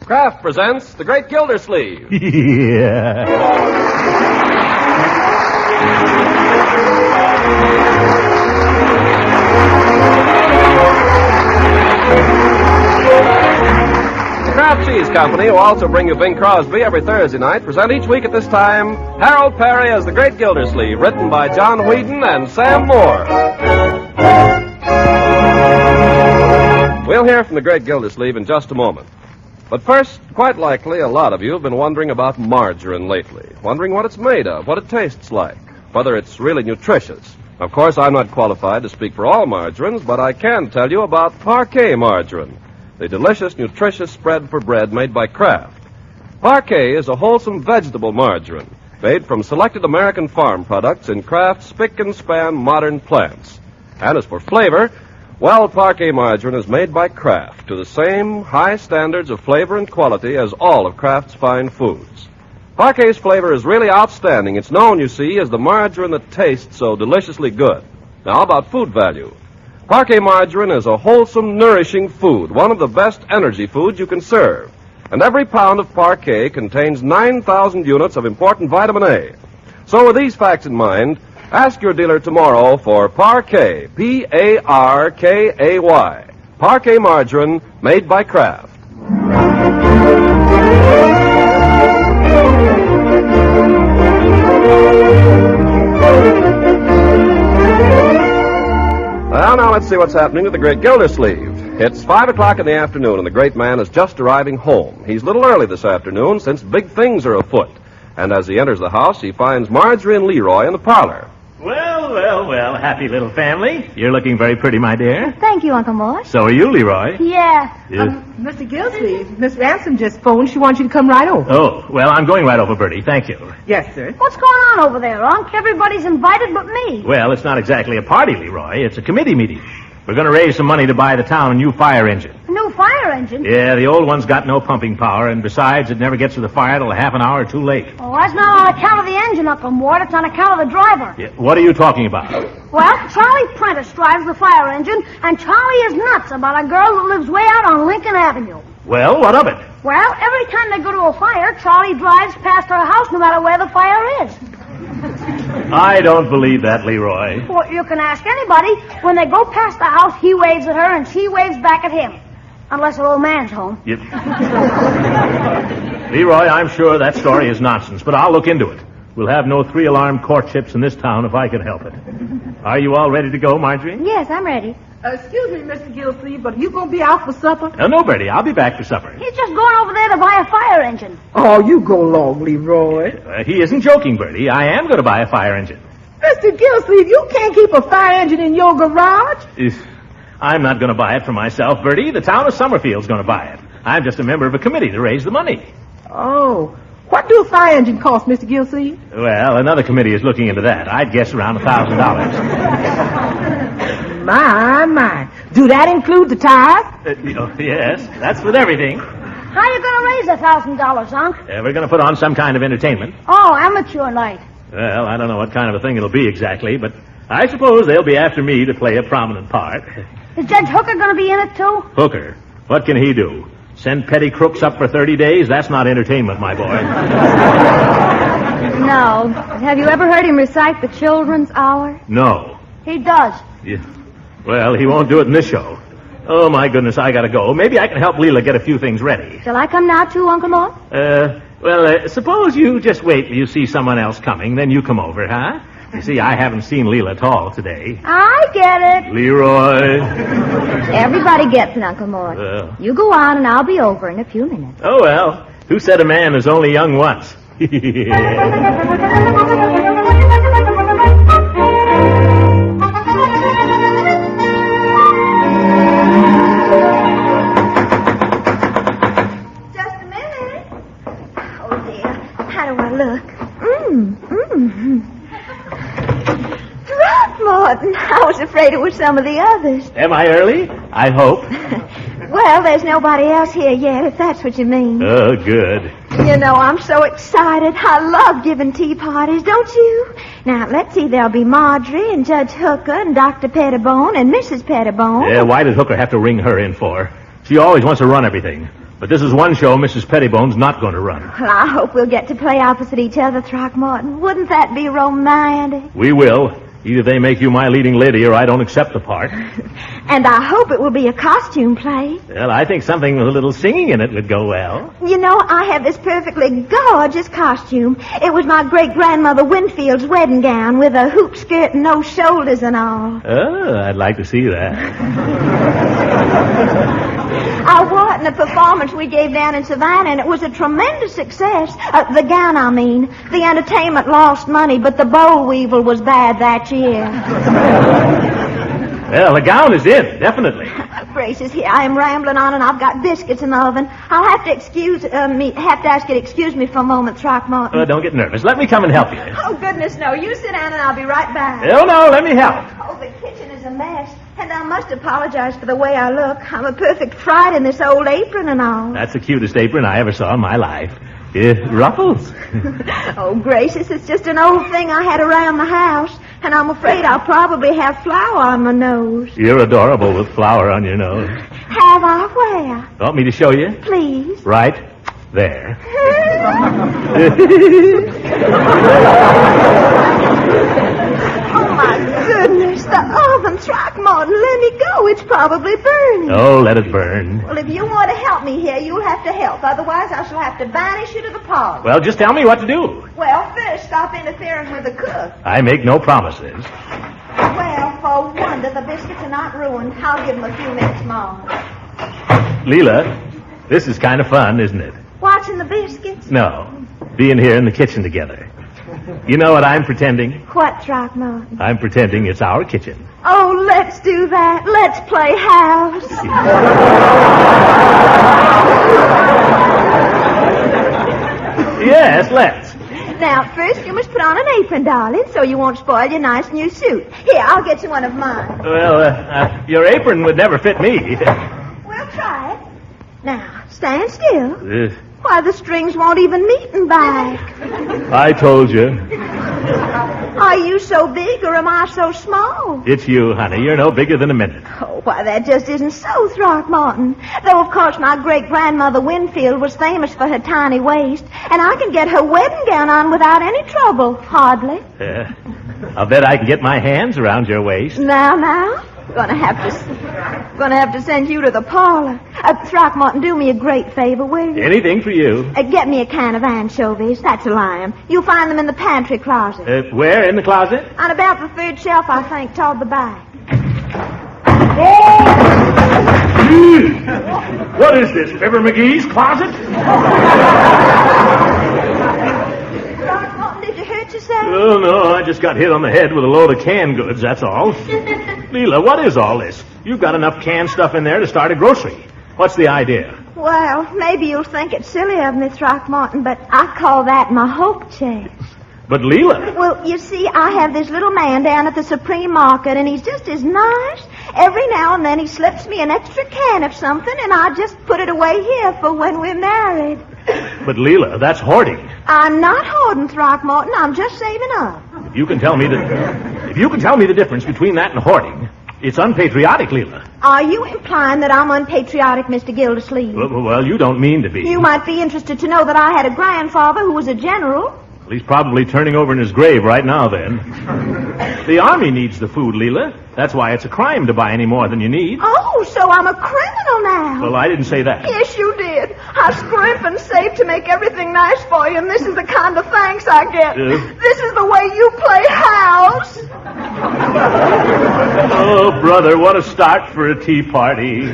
Kraft presents The Great Gildersleeve. Yeah. The Kraft Cheese Company, who also bring you Bing Crosby every Thursday night, present each week at this time Harold Perry as The Great Gildersleeve, written by John Whedon and Sam Moore. We'll hear from The Great Gildersleeve in just a moment. But first, quite likely, a lot of you have been wondering about margarine lately, wondering what it's made of, what it tastes like, whether it's really nutritious. Of course, I'm not qualified to speak for all margarines, but I can tell you about Parquet Margarine, the delicious, nutritious spread for bread made by Kraft. Parquet is a wholesome vegetable margarine made from selected American farm products in Kraft's spick and span modern plants. And as for flavor, well, Parquet Margarine is made by Kraft to the same high standards of flavor and quality as all of Kraft's fine foods. Parquet's flavor is really outstanding. It's known, you see, as the margarine that tastes so deliciously good. Now, how about food value? Parquet Margarine is a wholesome, nourishing food, one of the best energy foods you can serve. And every pound of Parquet contains 9,000 units of important vitamin A. So with these facts in mind, ask your dealer tomorrow for Parquet, P-A-R-K-A-Y. Parquet Margarine, made by Kraft. Well, now let's see what's happening with the Great Gildersleeve. It's 5 o'clock in the afternoon, and the great man is just arriving home. He's a little early this afternoon, since big things are afoot. And as he enters the house, he finds Marjorie and Leroy in the parlor. Well, happy little family. You're looking very pretty, my dear. Thank you, Uncle Morris. So are you, Leroy. Yeah. Mr. Gildersleeve, Miss Ransom just phoned. She wants you to come right over. Oh, well, I'm going right over, Bertie. Thank you. Yes, sir. What's going on over there, Unc? Everybody's invited but me. Well, it's not exactly a party, Leroy. It's a committee meeting. We're going to raise some money to buy the town a new fire engine. A new fire engine? Yeah, the old one's got no pumping power, and besides, it never gets to the fire till a half an hour too late. Oh, that's not on account of the engine, Uncle Mort. It's on account of the driver. Yeah, what are you talking about? Well, Charlie Prentice drives the fire engine, and Charlie is nuts about a girl that lives way out on Lincoln Avenue. Well, what of it? Well, every time they go to a fire, Charlie drives past her house no matter where the fire is. I don't believe that, Leroy. Well, you can ask anybody. When they go past the house, he waves at her and she waves back at him. Unless her old man's home. Yep. Leroy, I'm sure that story is nonsense, but I'll look into it. We'll have no 3-alarm courtships in this town if I can help it. Are you all ready to go, Marjorie? Yes, I'm ready. Excuse me, Mr. Gildersleeve, but are you going to be out for supper? No, Bertie. I'll be back for supper. He's just going over there to buy a fire engine. Oh, you go along, Leroy. He isn't joking, Bertie. I am going to buy a fire engine. Mr. Gildersleeve, you can't keep a fire engine in your garage. I'm not going to buy it for myself, Bertie. The town of Summerfield's going to buy it. I'm just a member of a committee to raise the money. Oh. What do a fire engine cost, Mr. Gildersleeve? Well, another committee is looking into that. I'd guess around $1,000. My. Do that include the tires? Yes, that's with everything. How you going to raise $1,000, Unc? We're going to put on some kind of entertainment. Oh, amateur night. Well, I don't know what kind of a thing it'll be exactly, but I suppose they'll be after me to play a prominent part. Is Judge Hooker going to be in it, too? Hooker? What can he do? Send petty crooks up for 30 days? That's not entertainment, my boy. No. Have you ever heard him recite the Children's Hour? No. He does. Yeah. Well, he won't do it in this show. Oh, my goodness, I gotta go. Maybe I can help Leela get a few things ready. Shall I come now, too, Uncle Mort? Suppose you just wait till you see someone else coming, then you come over, huh? You see, I haven't seen Leela at all today. I get it. Leroy. Everybody gets it, Uncle Mort. You go on, and I'll be over in a few minutes. Oh, well, who said a man is only young once? Throckmorton, I was afraid it was some of the others. Am I early? I hope. Well, there's nobody else here yet, if that's what you mean. Oh, good. You know, I'm so excited. I love giving tea parties, don't you? Now, let's see, there'll be Marjorie and Judge Hooker and Dr. Pettibone and Mrs. Pettibone. Why did Hooker have to ring her in for? She always wants to run everything. But this is one show Mrs. Pettibone's not going to run. Well, I hope we'll get to play opposite each other, Throckmorton. Wouldn't that be romantic? We will. Either they make you my leading lady or I don't accept the part. And I hope it will be a costume play. Well, I think something with a little singing in it would go well. You know, I have this perfectly gorgeous costume. It was my great-grandmother Winfield's wedding gown with a hoop skirt and no shoulders and all. Oh, I'd like to see that. I wore it in a performance we gave down in Savannah, and it was a tremendous success. The gown, I mean. The entertainment lost money, but the boll weevil was bad that year. Well, the gown is in, definitely. Gracious, here I am rambling on, and I've got biscuits in the oven. I'll have to ask you to excuse me for a moment, Throckmorton. Don't get nervous. Let me come and help you. Oh, goodness, no. You sit down, and I'll be right back. Oh, no, let me help. Oh, the kitchen is a mess, and I must apologize for the way I look. I'm a perfect fright in this old apron and all. That's the cutest apron I ever saw in my life. Ruffles. Oh, gracious, it's just an old thing I had around the house, and I'm afraid I'll probably have flour on my nose. You're adorable with flour on your nose. Have I? Where? Want me to show you? Please. Right there. Oh, my goodness, the oven, Throckmorton, let me go. It's probably burning. Oh, let it burn. Well, if you want to help me here, you'll have to help. Otherwise, I shall have to banish you to the parlor. Well, just tell me what to do. Well, first, stop interfering with the cook. I make no promises. Well, for wonder, the biscuits are not ruined. I'll give them a few minutes more. Leela, this is kind of fun, isn't it? Watching the biscuits? No, being here in the kitchen together. You know what I'm pretending? What, Throckmorton? I'm pretending it's our kitchen. Oh, let's do that. Let's play house. Yes, let's. Now, first you must put on an apron, darling, so you won't spoil your nice new suit. Here, I'll get you one of mine. Well, your apron would never fit me. We'll try it. Now, stand still. Why, the strings won't even meet in back. I told you. Are you so big or am I so small? It's you, honey. You're no bigger than a minute. Oh, why, that just isn't so, Throckmorton. Though, of course, my great-grandmother Winfield was famous for her tiny waist, and I can get her wedding gown on without any trouble, hardly. I'll bet I can get my hands around your waist. Now. Gonna have to send you to the parlor. Throckmorton, do me a great favor, will you? Anything for you. Get me a can of anchovies. That's a lamb. You'll find them in the pantry closet. Where in the closet? On about the third shelf, I think, toward the back. What is this, Fibber McGee's closet? Throckmorton, did you hurt yourself? Oh, no, I just got hit on the head with a load of canned goods, that's all. Leela, what is all this? You've got enough canned stuff in there to start a grocery. What's the idea? Well, maybe you'll think it's silly of me, Throckmorton, but I call that my hope chest. But Leela... Well, you see, I have this little man down at the Supreme Market, and he's just as nice. Every now and then he slips me an extra can of something, and I just put it away here for when we're married. But Leela, that's hoarding. I'm not hoarding, Throckmorton. I'm just saving up. If you can tell me the difference between that and hoarding, it's unpatriotic, Leela. Are you implying that I'm unpatriotic, Mr. Gildersleeve? Well, you don't mean to be. You might be interested to know that I had a grandfather who was a general. Well, he's probably turning over in his grave right now, then. The Army needs the food, Leela. That's why it's a crime to buy any more than you need. Oh, so I'm a criminal now. Well, I didn't say that. Yes, you did. I scrimp and save to make everything nice for you, and this is the kind of thanks I get. This is the way you play house. Oh, brother, what a start for a tea party.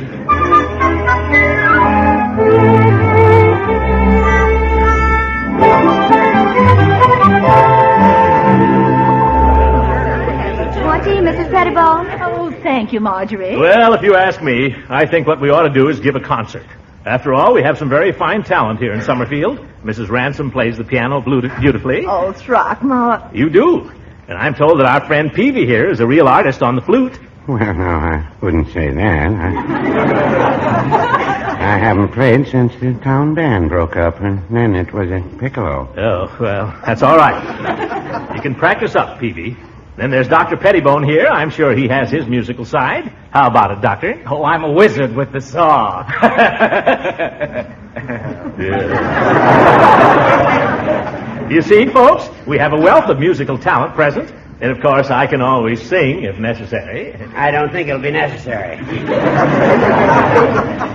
More tea, Mrs. Pettibone? Oh, thank you, Marjorie. Well, if you ask me, I think what we ought to do is give a concert. After all, we have some very fine talent here in Summerfield. Mrs. Ransom plays the piano beautifully. Oh, Throckmorton. You do. And I'm told that our friend Peavy here is a real artist on the flute. Well, no, I wouldn't say that. I haven't played since the town band broke up, and then it was a piccolo. Oh, well, that's all right. You can practice up, Peavy. Then there's Dr. Pettibone here. I'm sure he has his musical side. How about it, Doctor? Oh, I'm a wizard with the saw. You see, folks, we have a wealth of musical talent present. And, of course, I can always sing if necessary. I don't think it'll be necessary.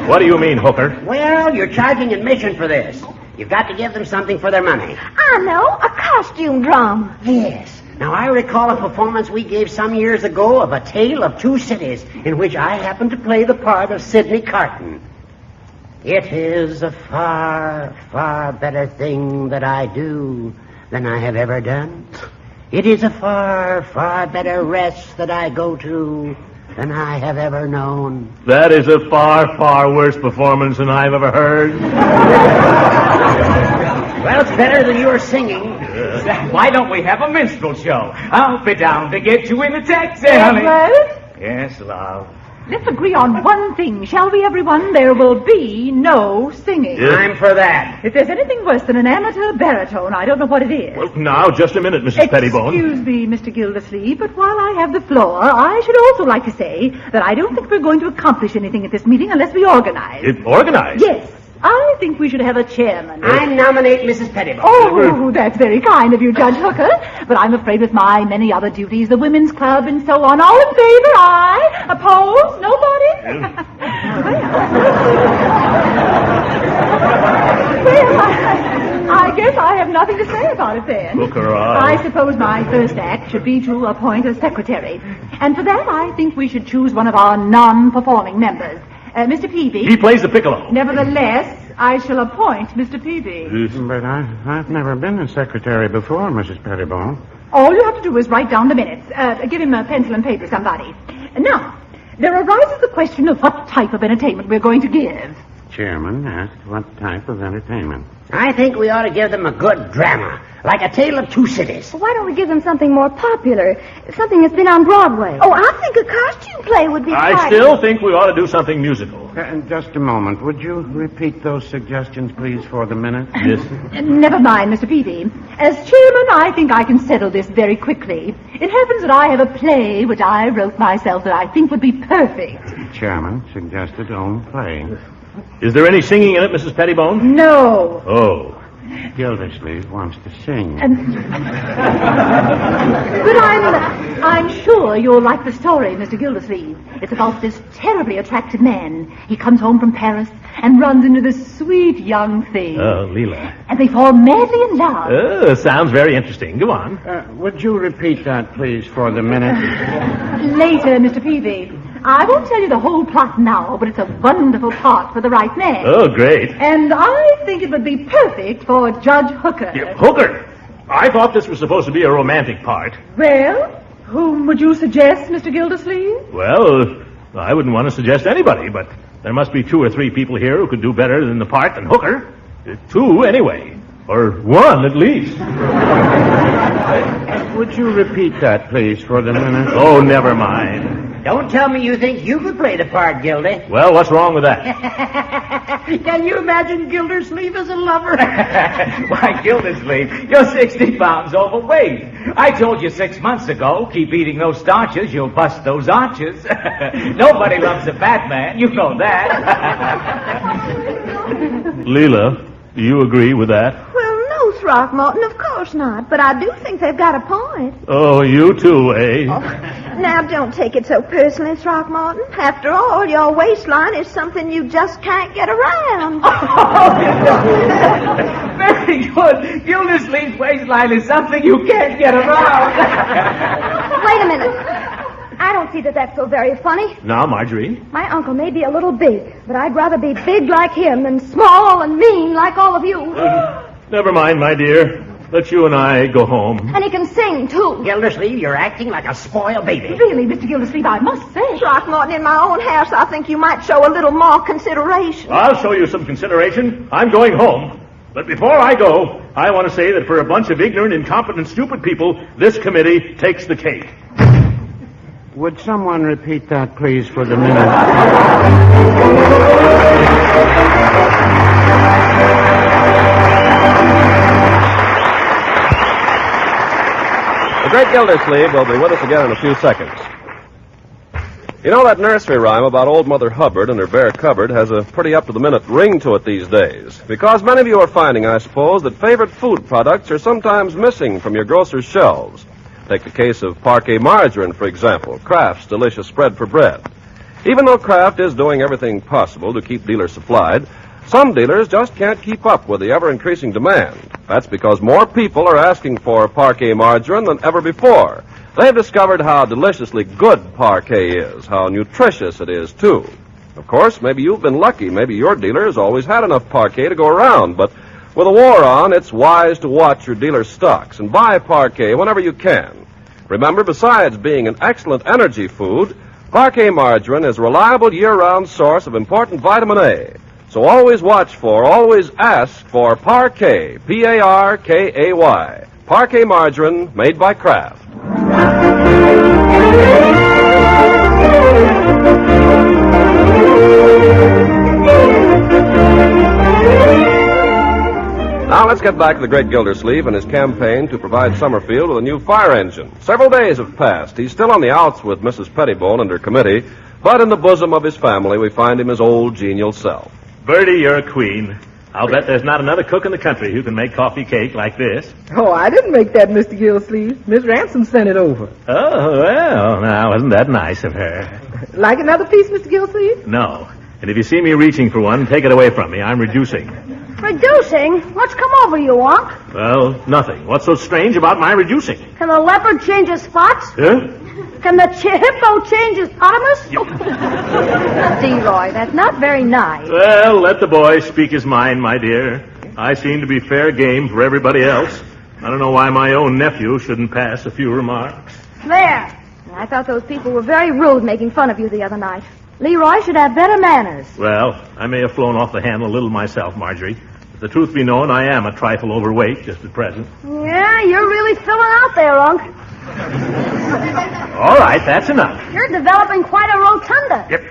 What do you mean, Hooker? Well, you're charging admission for this. You've got to give them something for their money. I know, a costume drama. Yes. Now, I recall a performance we gave some years ago of A Tale of Two Cities, in which I happened to play the part of Sidney Carton. It is a far, far better thing that I do than I have ever done. It is a far, far better rest that I go to than I have ever known. That is a far, far worse performance than I've ever heard. Well, it's better than your singing. Why don't we have a minstrel show? I'll be down to get you in the taxi, honey. Edward, Yes, love. let's agree on one thing, shall we, everyone? There will be no singing. I'm for that. If there's anything worse than an amateur baritone, I don't know what it is. Well, now, just a minute, Mrs. Pettibone. Excuse me, Mr. Gildersleeve, but while I have the floor, I should also like to say that I don't think we're going to accomplish anything at this meeting unless we organize. Organized? Yes, I think we should have a chairman. I nominate Mrs. Pettibone. Oh, that's very kind of you, Judge Hooker. But I'm afraid with my many other duties, the women's club and so on, all in favor, aye. Opposed? Nobody? Well, I guess I have nothing to say about it then. Hooker, I suppose my first act should be to appoint a secretary. And for that, I think we should choose one of our non-performing members. Mr. Peavy. He plays the piccolo. Nevertheless, I shall appoint Mr. Peavy. But I've never been a secretary before, Mrs. Pettibone. All you have to do is write down the minutes. Give him a pencil and paper, somebody. Now, there arises the question of what type of entertainment we're going to give. Chairman asked what type of entertainment. I think we ought to give them a good drama, like A Tale of Two Cities. Why don't we give them something more popular? Something that's been on Broadway. Oh, I think a costume play would be I fine. still think we ought to do something musical. Just a moment. Would you repeat those suggestions, please, for the minute? Yes. Never mind, Mr. Peavy. As chairman, I think I can settle this very quickly. It happens that I have a play which I wrote myself that I think would be perfect. Chairman suggested own play. Is there any singing in it, Mrs. Pettibone? No. Oh. Gildersleeve wants to sing. But I'm sure you'll like the story, Mr. Gildersleeve. It's about this terribly attractive man. He comes home from Paris and runs into this sweet young thing. Oh, Leela. And they fall madly in love. Sounds very interesting. Go on. Would you repeat that, please, for the minute? Later, Mr. Peavy. I won't tell you the whole plot now, but it's a wonderful part for the right man. Oh, great. And I think it would be perfect for Judge Hooker. Yeah, Hooker! I thought this was supposed to be a romantic part. Well, whom would you suggest, Mr. Gildersleeve? Well, I wouldn't want to suggest anybody, but there must be 2 or 3 people here who could do better than the part than Hooker. 2, anyway. Or 1, at least. Would you repeat that, please, for the minute? Oh, never mind. Don't tell me you think you could play the part, Gildy. Well, what's wrong with that? Can you imagine Gildersleeve as a lover? Why, Gildersleeve, you're 60 pounds overweight. I told you 6 months ago, keep eating those starches, you'll bust those arches. Nobody loves a fat man, you know that. Leela, do you agree with that? Well, no, Throckmorton, of course not. But I do think they've got a point. Oh, you too, eh? Now, don't take it so personally, Throckmorton. After all, your waistline is something you just can't get around. Very good. Gildersleeve's waistline is something you can't get around. Wait a minute. I don't see that that's so very funny. Now, Marjorie. My uncle may be a little big, but I'd rather be big like him than small and mean like all of you. Never mind, my dear. Let you and I go home. And he can sing, too. Gildersleeve, you're acting like a spoiled baby. Really, Mr. Gildersleeve, I must say. Throckmorton, in my own house, I think you might show a little more consideration. I'll show you some consideration. I'm going home. But before I go, I want to say that for a bunch of ignorant, incompetent, stupid people, this committee takes the cake. Would someone repeat that, please, for the minute? The great great Gildersleeve will be with us again in a few seconds. You know, that nursery rhyme about Old Mother Hubbard and her bare cupboard has a pretty up-to-the-minute ring to it these days. Because many of you are finding, I suppose, that favorite food products are sometimes missing from your grocer's shelves. Take the case of Parquet Margarine, for example, Kraft's delicious spread for bread. Even though Kraft is doing everything possible to keep dealers supplied, some dealers just can't keep up with the ever-increasing demand. That's because more people are asking for Parquet Margarine than ever before. They've discovered how deliciously good Parquet is, how nutritious it is, too. Of course, maybe you've been lucky. Maybe your dealer has always had enough Parquet to go around. But with a war on, it's wise to watch your dealer's stocks and buy Parquet whenever you can. Remember, besides being an excellent energy food, Parquet Margarine is a reliable year-round source of important vitamin A. So always watch for, always ask for Parquet, P-A-R-K-A-Y. Parquet Margarine, made by Kraft. Now let's get back to the great Gildersleeve and his campaign to provide Summerfield with a new fire engine. Several days have passed. He's still on the outs with Mrs. Pettibone and her committee, but in the bosom of his family we find him his old genial self. Bertie, you're a queen. I'll bet there's not another cook in the country who can make coffee cake like this. Oh, I didn't make that, Mr. Gildersleeve. Miss Ransom sent it over. Oh, well, now, wasn't that nice of her? Like another piece, Mr. Gildersleeve? No. And if you see me reaching for one, take it away from me. I'm reducing. Reducing? What's come over you, Unc? Well, nothing. What's so strange about my reducing? Can the leopard change his spots? Huh? Can the hippo change his potamus? Leroy, that's not very nice. Well, let the boy speak his mind, my dear. I seem to be fair game for everybody else. I don't know why my own nephew shouldn't pass a few remarks. There. I thought those people were very rude making fun of you the other night. Leroy should have better manners. Well, I may have flown off the handle a little myself, Marjorie. If the truth be known, I am a trifle overweight just at present. Yeah, you're really filling out there, Unc. All right, that's enough. You're developing quite a rotunda. Yep.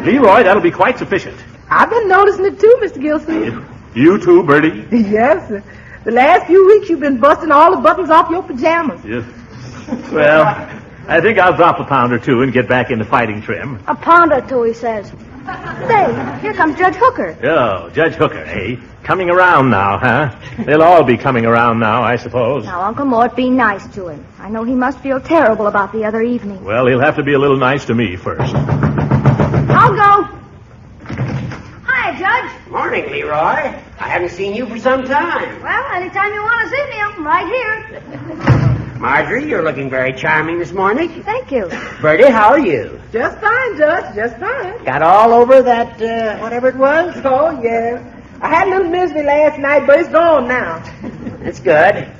Leroy, that'll be quite sufficient. I've been noticing it too, Mr. Gildersleeve. You too, Bertie? Yes, sir. The last few weeks you've been busting all the buttons off your pajamas. Yes. Well, I think I'll drop a pound or two and get back into fighting trim. A pound or two, he says. Say, here comes Judge Hooker. Oh, Judge Hooker, eh? Coming around now, huh? They'll all be coming around now, I suppose. Now, Uncle Mort, be nice to him. I know he must feel terrible about the other evening. Well, he'll have to be a little nice to me first. I'll go. Hi, Judge. Morning, Leroy. I haven't seen you for some time. Well, anytime you want to see me, I'm right here. Marjorie, you're looking very charming this morning. Thank you. Bertie, how are you? Just fine, Judge, just fine. Got all over that, whatever it was? Oh, yes. I had a little misery last night, but it's gone now. That's good.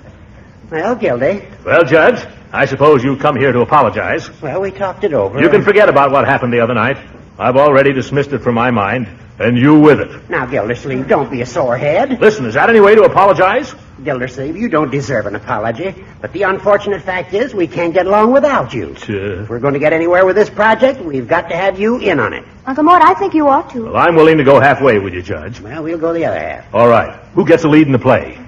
Well, Gildy. Well, Judge, I suppose you come here to apologize. Well, we talked it over. You can forget about what happened the other night. I've already dismissed it from my mind, and you with it. Now, Gildersleeve, don't be a sorehead. Listen, is that any way to apologize? Gildersleeve, you don't deserve an apology. But the unfortunate fact is we can't get along without you. If we're going to get anywhere with this project, we've got to have you in on it. Uncle Mort, I think you ought to. Well, I'm willing to go halfway with you, Judge. Well, we'll go the other half. All right. Who gets the lead in the play?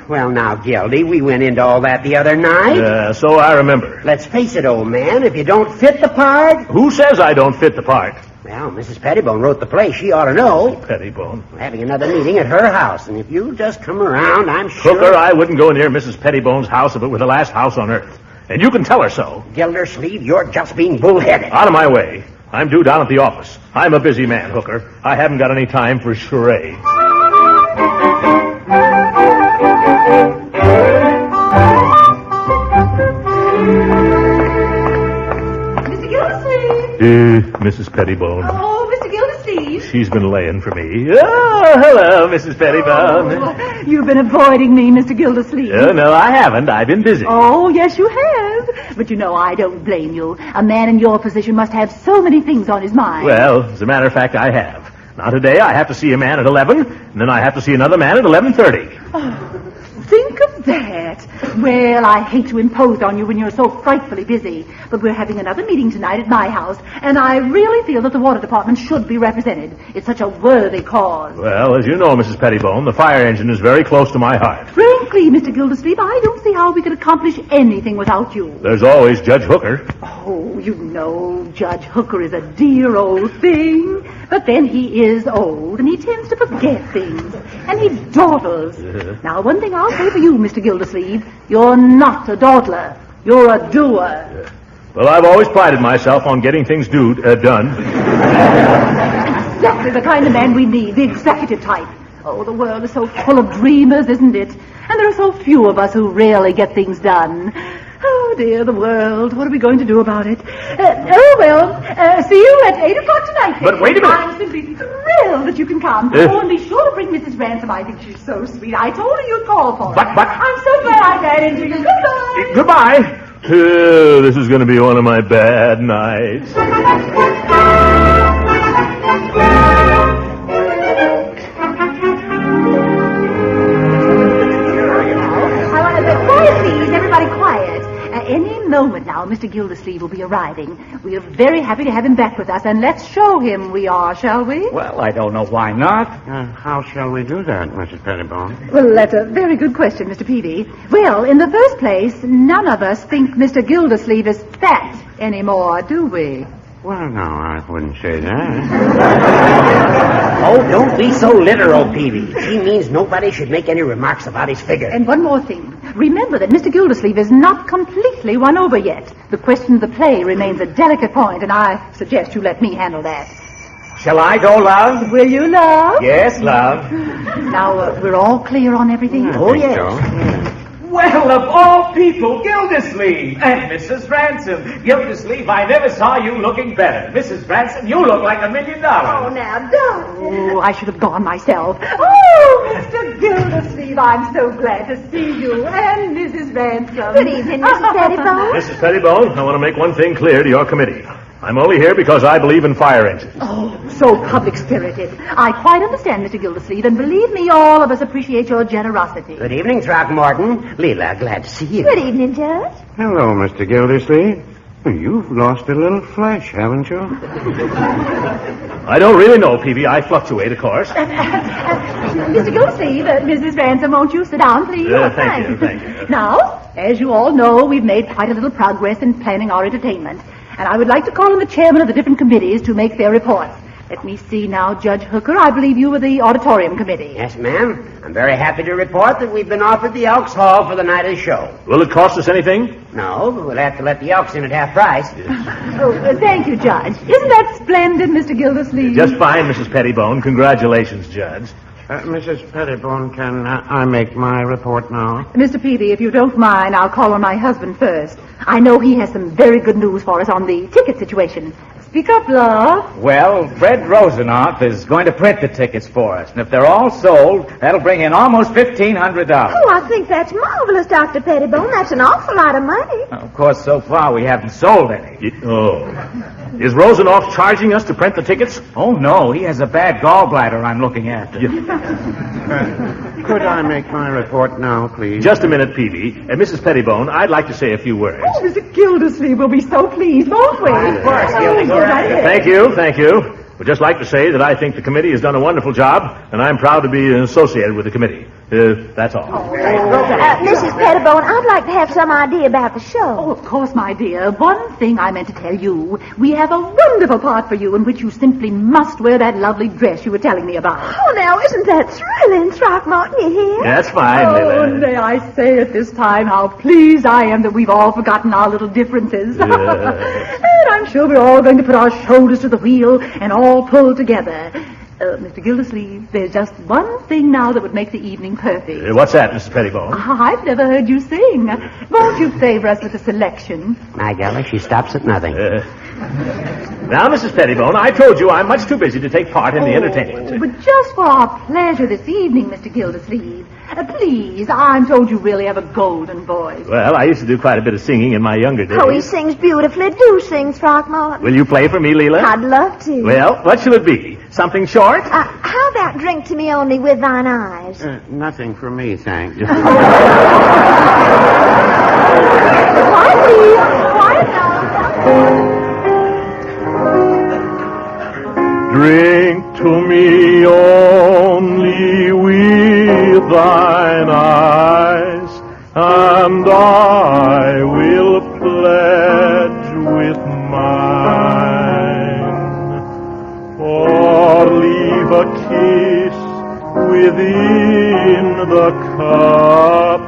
Well, now, Gildy, we went into all that the other night. So I remember. Let's face it, old man, if you don't fit the part... Who says I don't fit the part? Well, Mrs. Pettibone wrote the play. She ought to know. Pettibone? We're having another meeting at her house, and if you just come around, I'm sure... Hooker, I wouldn't go near Mrs. Pettibone's house if it were the last house on earth. And you can tell her so. Gildersleeve, you're just being bullheaded. Out of my way. I'm due down at the office. I'm a busy man, Hooker. I haven't got any time for charades. Mr. Gildersleeve. Mrs. Pettibone. Oh, Mr. Gildersleeve. She's been laying for me. Oh, hello, Mrs. Pettibone. Oh, you've been avoiding me, Mr. Gildersleeve. Oh, no, I haven't. I've been busy. Oh, yes, you have. But you know, I don't blame you. A man in your position must have so many things on his mind. Well, as a matter of fact, I have. Now, today I have to see a man at 11, and then I have to see another man at 11:30. Oh, think of that. Well, I hate to impose on you when you're so frightfully busy, but we're having another meeting tonight at my house, and I really feel that the water department should be represented. It's such a worthy cause. Well, as you know, Mrs. Pettibone, the fire engine is very close to my heart. Frank frankly, Mr. Gildersleeve, I don't see how we could accomplish anything without you. There's always Judge Hooker. Oh, you know, Judge Hooker is a dear old thing. But then he is old, and he tends to forget things. And he dawdles. Now, one thing I'll say for you, Mr. Gildersleeve, you're not a dawdler. You're a doer. Well, I've always prided myself on getting things done. Exactly the kind of man we need, the executive type. Oh, the world is so full of dreamers, isn't it? And there are so few of us who really get things done. Oh, dear, the world. What are we going to do about it? See you at 8 o'clock tonight. But wait a minute. I'm simply thrilled that you can come. And be sure to bring Mrs. Ransom. I think she's so sweet. I told her you'd call for her. But... I'm so glad I ran into you. Goodbye. Goodbye. This is going to be one of my bad nights. Any moment now, Mr. Gildersleeve will be arriving. We are very happy to have him back with us, and let's show him we are, shall we? Well, I don't know why not. How shall we do that, Mrs. Pettibone? Well, that's a very good question, Mr. Peavy. Well, in the first place, none of us think Mr. Gildersleeve is fat anymore, do we? Well, no, I wouldn't say that. Oh, don't be so literal, Peavy. She means nobody should make any remarks about his figure. And one more thing. Remember that Mr. Gildersleeve is not completely won over yet. The question of the play remains a delicate point, and I suggest you let me handle that. Shall I go, love? Will you, love? Yes, love. Now, we're all clear on everything? Oh, yes. So. Well, of all people, Gildersleeve and Mrs. Ransom. Gildersleeve, I never saw you looking better. Mrs. Ransom, you look like $1 million. Oh, now, don't. Oh, I should have gone myself. Oh, Mr. Gildersleeve, I'm so glad to see you. And Mrs. Ransom. Good evening, Mrs. Pettibone. Mrs. Pettibone, I want to make one thing clear to your committee. I'm only here because I believe in fire engines. Oh, so public-spirited. I quite understand, Mr. Gildersleeve, and believe me, all of us appreciate your generosity. Good evening, Throckmorton. Leela, glad to see you. Good evening, Judge. Hello, Mr. Gildersleeve. You've lost a little flesh, haven't you? I don't really know, Peavy. I fluctuate, of course. Mr. Gildersleeve, Mrs. Ransom, won't you sit down, please? Thank you. Now, as you all know, we've made quite a little progress in planning our entertainment. And I would like to call on the chairman of the different committees to make their reports. Let me see now, Judge Hooker. I believe you were the auditorium committee. Yes, ma'am. I'm very happy to report that we've been offered the Elks Hall for the night of the show. Will it cost us anything? No, but we'll have to let the Elks in at half price. Oh, thank you, Judge. Isn't that splendid, Mr. Gildersleeve? Just fine, Mrs. Pettibone. Congratulations, Judge. Mrs. Pettibone, can I make my report now? Mr. Peavy, if you don't mind, I'll call on my husband first. I know he has some very good news for us on the ticket situation. Speak up, love. Well, Fred Rosenoff is going to print the tickets for us, and if they're all sold, that'll bring in almost $1,500. Oh, I think that's marvelous, Dr. Pettibone. That's an awful lot of money. Of course, so far we haven't sold any. Is Rosenoff charging us to print the tickets? Oh, no, he has a bad gallbladder I'm looking at. Could I make my report now, please? Just a minute, Peavy. Mrs. Pettibone, I'd like to say a few words. Oh, Mr. Gildersleeve will be so pleased, won't we? Of course, Gildy. Go right ahead. Thank you. Would just like to say that I think the committee has done a wonderful job, and I'm proud to be associated with the committee. That's all. Mrs. Pettibone, I'd like to have some idea about the show. Oh, of course, my dear. One thing I meant to tell you. We have a wonderful part for you in which you simply must wear that lovely dress you were telling me about. Oh, now, isn't that thrilling, Throckmorton? You hear? That's fine, Oh, Lila. may I say at this time how pleased I am that we've all forgotten our little differences. And I'm sure we're all going to put our shoulders to the wheel and all pull together. Mr. Gildersleeve, there's just one thing now that would make the evening perfect. What's that, Mrs. Pettibone? I've never heard you sing. Won't you favor us with a selection? My golly, she stops at nothing. Now, Mrs. Pettibone, I told you I'm much too busy to take part in the entertainment. But just for our pleasure this evening, Mr. Gildersleeve, please, I'm told you really have a golden voice. Well, I used to do quite a bit of singing in my younger days. Oh, he sings beautifully. Do sing, Throckmorton. Will you play for me, Leela? I'd love to. Well, what shall it be? Something short? How about Drink to Me Only with Thine Eyes? Nothing for me, thanks. Quiet now. Drink to me only with thine eyes. and I will pledge with mine, or leave a kiss within the cup,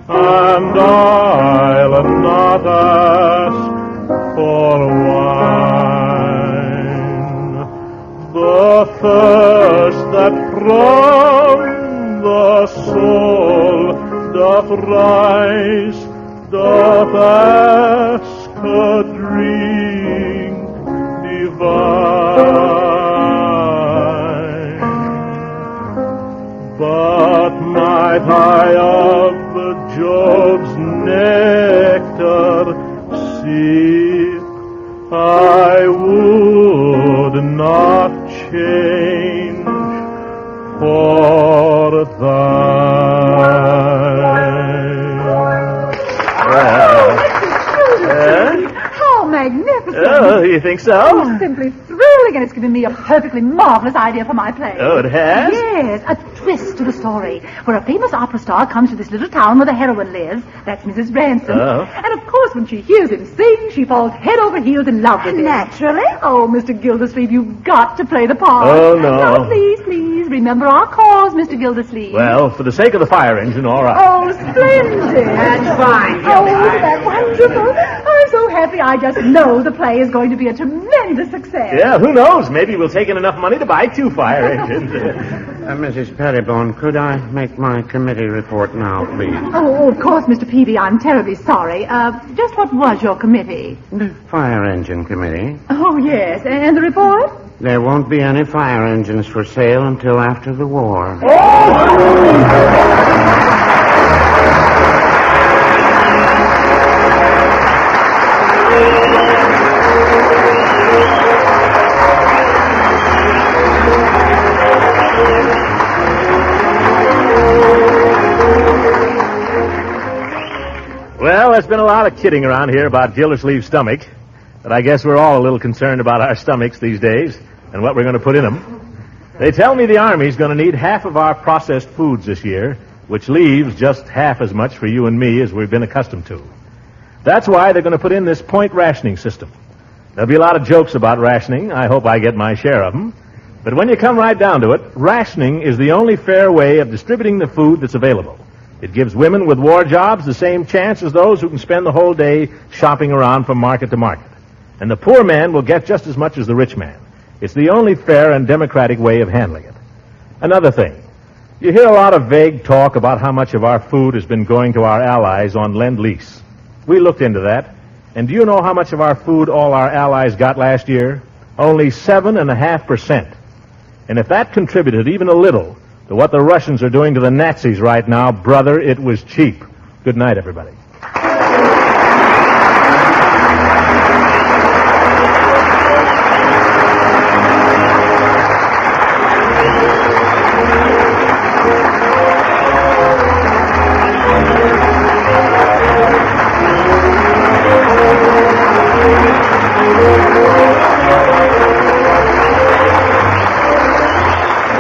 and I'll not ask for wine. The thirst that from the soul doth rise, doth ask a drink divine. But might I of Jove's nectar sip, I would not change for thine. How magnificent. Oh, you think so? Oh, simply thrilling, and it's given me a perfectly marvelous idea for my play. Oh, it has? Yes, a twist to the story, where a famous opera star comes to this little town where the heroine lives. That's Mrs. Ransom. Oh. And of course, when she hears him sing, she falls head over heels in love with him. Naturally. Oh, Mr. Gildersleeve, you've got to play the part. Oh, no. No, please, remember our cause, Mr. Gildersleeve. Well, for the sake of the fire engine, all right. Oh, splendid. That's fine, Oh, Gildy. isn't that wonderful? I'm so happy. I just know the play is going to be a tremendous success. Yeah, who knows? Maybe we'll take in enough money to buy 2 fire engines. Mrs. Pettibone, could I make my committee report now, please? Oh, of course, Mr. Peavy. I'm terribly sorry. Just what was your committee? The Fire Engine Committee. Oh, yes. And the report? There won't be any fire engines for sale until after the war. Well, there's been a lot of kidding around here about Gildersleeve's stomach, but I guess we're all a little concerned about our stomachs these days and what we're going to put in them. They tell me the Army's going to need half of our processed foods this year, which leaves just half as much for you and me as we've been accustomed to. That's why they're going to put in this point rationing system. There'll be a lot of jokes about rationing. I hope I get my share of them. But when you come right down to it, rationing is the only fair way of distributing the food that's available. It gives women with war jobs the same chance as those who can spend the whole day shopping around from market to market. And the poor man will get just as much as the rich man. It's the only fair and democratic way of handling it. Another thing, you hear a lot of vague talk about how much of our food has been going to our allies on Lend-Lease. We looked into that, and do you know how much of our food all our allies got last year? Only 7.5%. And if that contributed even a little to what the Russians are doing to the Nazis right now, brother, it was cheap. Good night, everybody.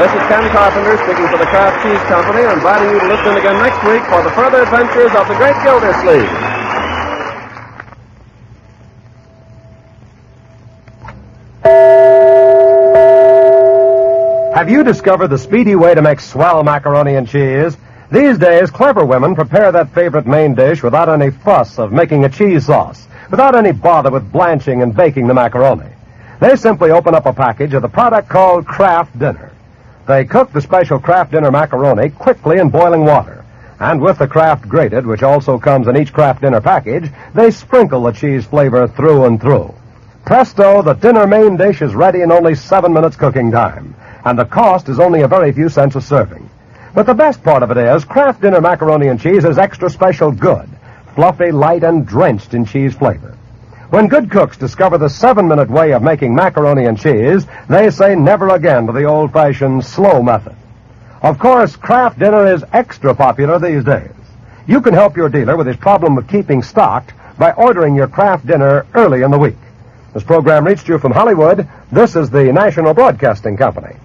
This is Ken Carpenter speaking for the Kraft Cheese Company, inviting you to listen again next week for the further adventures of the great Gildersleeve. Have you discovered the speedy way to make swell macaroni and cheese? These days, clever women prepare that favorite main dish without any fuss of making a cheese sauce, without any bother with blanching and baking the macaroni. They simply open up a package of the product called Kraft Dinner. They cook the special Kraft Dinner macaroni quickly in boiling water. And with the Kraft Grated, which also comes in each Kraft Dinner package, they sprinkle the cheese flavor through and through. Presto, the dinner main dish is ready in only 7 minutes cooking time. And the cost is only a very few cents a serving. But the best part of it is, Kraft Dinner macaroni and cheese is extra special good. Fluffy, light, and drenched in cheese flavor. When good cooks discover the 7-minute way of making macaroni and cheese, they say never again to the old-fashioned slow method. Of course, Kraft Dinner is extra popular these days. You can help your dealer with his problem of keeping stocked by ordering your Kraft Dinner early in the week. This program reached you from Hollywood. This is the National Broadcasting Company.